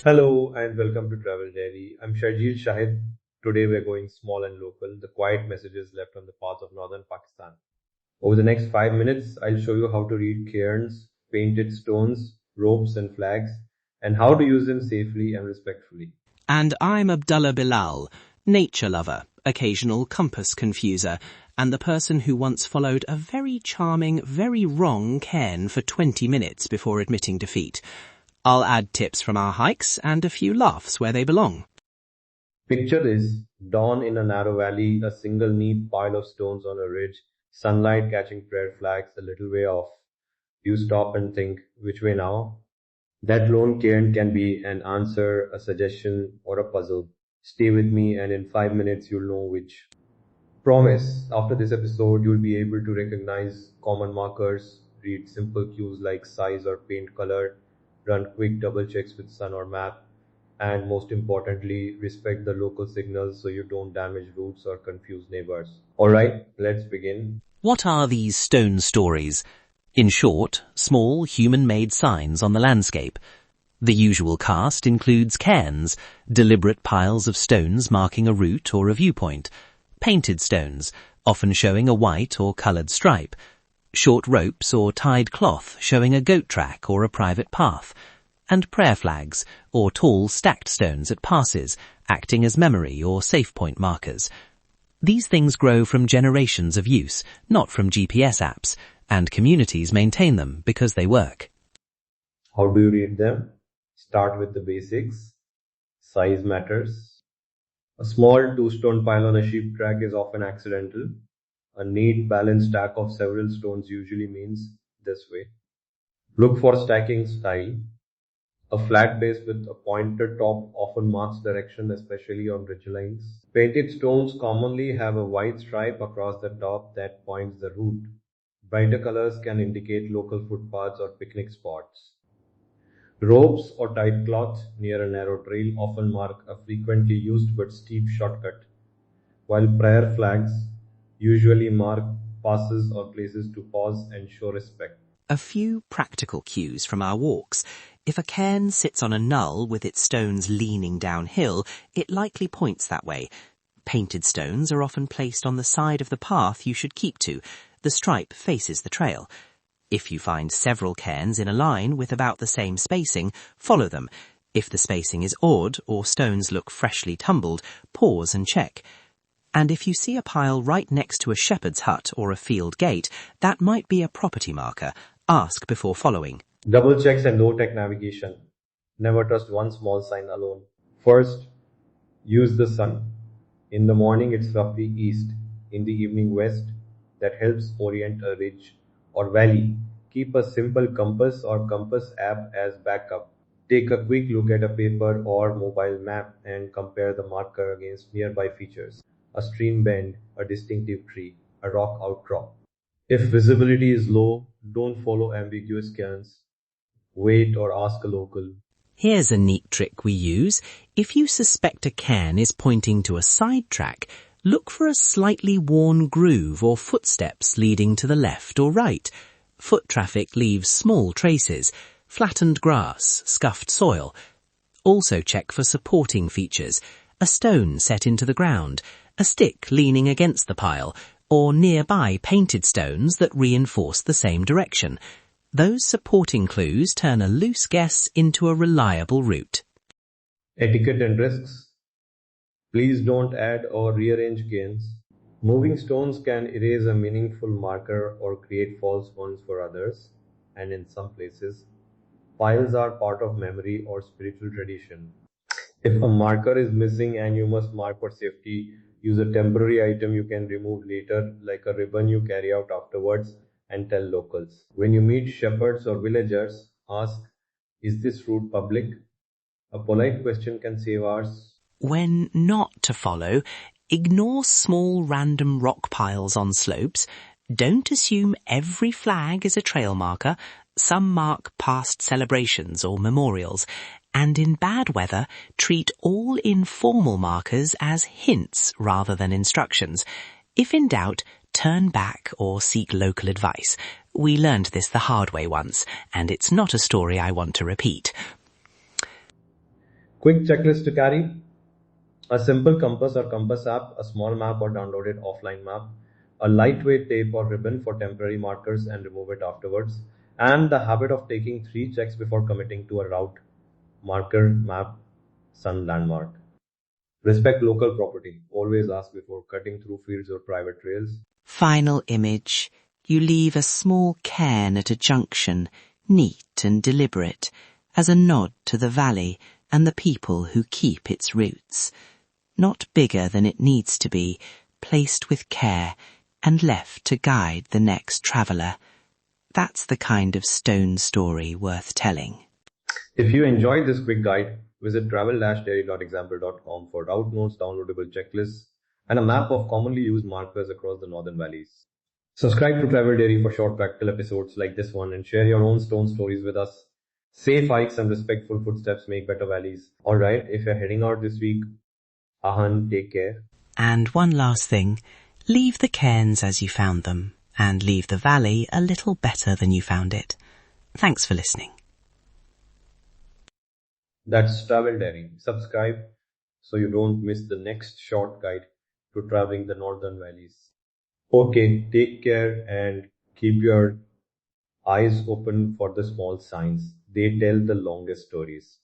Hello and welcome to Travel Diary. I'm Sharjeel Shahid. Today we're going small and local, the quiet messages left on the paths of northern Pakistan. Over the next 5 minutes, I'll show you how to read cairns, painted stones, ropes, and flags, and how to use them safely and respectfully. And I'm Abdullah Bilal, nature lover, occasional compass confuser, and the person who once followed a very charming, very wrong cairn for 20 minutes before admitting defeat. I'll add tips from our hikes and a few laughs where they belong. Picture this dawn in a narrow valley, a single neat pile of stones on a ridge, sunlight catching prayer flags a little way off. You stop and think, which way now? That lone cairn can be an answer, a suggestion, or a puzzle. Stay with me, and in 5 minutes, you'll know which. Promise, after this episode, you'll be able to recognize common markers, read simple cues like size or paint color, run quick double checks with sun or map, and most importantly, respect the local signals so you don't damage routes or confuse neighbors. Alright, let's begin. What are these stone stories? In short, small human-made signs on the landscape. The usual cast includes cairns, deliberate piles of stones marking a route or a viewpoint, painted stones, often showing a white or coloured stripe, short ropes or tied cloth showing a goat track or a private path, and prayer flags or tall stacked stones at passes, acting as memory or safe point markers. These things grow from generations of use, not from GPS apps, and communities maintain them because they work. How do you read them? Start with the basics. Size matters. A small two-stone pile on a sheep track is often accidental. A neat balanced stack of several stones usually means this way. Look for stacking style. A flat base with a pointed top often marks direction, especially on ridgelines. Painted stones commonly have a white stripe across the top that points the route. Brighter colors can indicate local footpaths or picnic spots. Ropes or tight cloth near a narrow trail often mark a frequently used but steep shortcut, while prayer flags usually mark passes or places to pause and show respect. A few practical cues from our walks. If a cairn sits on a knoll with its stones leaning downhill, it likely points that way. Painted stones are often placed on the side of the path you should keep to. The stripe faces the trail. If you find several cairns in a line with about the same spacing, follow them. If the spacing is odd or stones look freshly tumbled, pause and check. And if you see a pile right next to a shepherd's hut or a field gate, that might be a property marker. Ask before following. Double checks and low-tech navigation. Never trust one small sign alone. First, use the sun. In the morning it's roughly east, in the evening west. That helps orient a ridge or valley. Keep a simple compass or compass app as backup. Take a quick look at a paper or mobile map and compare the marker against nearby features. A stream bend, a distinctive tree, a rock outcrop. If visibility is low, don't follow ambiguous cairns. Wait or ask a local. Here's a neat trick we use. If you suspect a cairn is pointing to a side track, look for a slightly worn groove or footsteps leading to the left or right. Foot traffic leaves small traces, flattened grass, scuffed soil. Also check for supporting features, a stone set into the ground, a stick leaning against the pile, or nearby painted stones that reinforce the same direction. Those supporting clues turn a loose guess into a reliable route. Etiquette and risks. Please don't add or rearrange cairns. Moving stones can erase a meaningful marker or create false ones for others, and in some places, piles are part of memory or spiritual tradition. If a marker is missing and you must mark for safety, use a temporary item you can remove later, like a ribbon you carry out afterwards, and tell locals. When you meet shepherds or villagers, ask, is this route public? A polite question can save hours. When not to follow, ignore small random rock piles on slopes. Don't assume every flag is a trail marker. Some mark past celebrations or memorials. And in bad weather, treat all informal markers as hints rather than instructions. If in doubt, turn back or seek local advice. We learned this the hard way once, and it's not a story I want to repeat. Quick checklist to carry: a simple compass or compass app, a small map or downloaded offline map, a lightweight tape or ribbon for temporary markers and remove it afterwards, and the habit of taking 3 checks before committing to a route: marker, map, sun, landmark. Respect local property. Always ask before cutting through fields or private trails. Final image. You leave a small cairn at a junction, neat and deliberate, as a nod to the valley and the people who keep its roots. Not bigger than it needs to be, placed with care and left to guide the next traveller. That's the kind of stone story worth telling. If you enjoyed this quick guide, visit travel-dairy.example.com for route notes, downloadable checklists, and a map of commonly used markers across the northern valleys. Subscribe to Travel Dairy for short practical episodes like this one and share your own stone stories with us. Safe hikes and respectful footsteps make better valleys. Alright, if you're heading out this week, Ahan, take care. And one last thing, leave the cairns as you found them, and leave the valley a little better than you found it. Thanks for listening. That's Travel Dairy. Subscribe so you don't miss the next short guide to traveling the northern valleys. Okay, take care and keep your eyes open for the small signs. They tell the longest stories.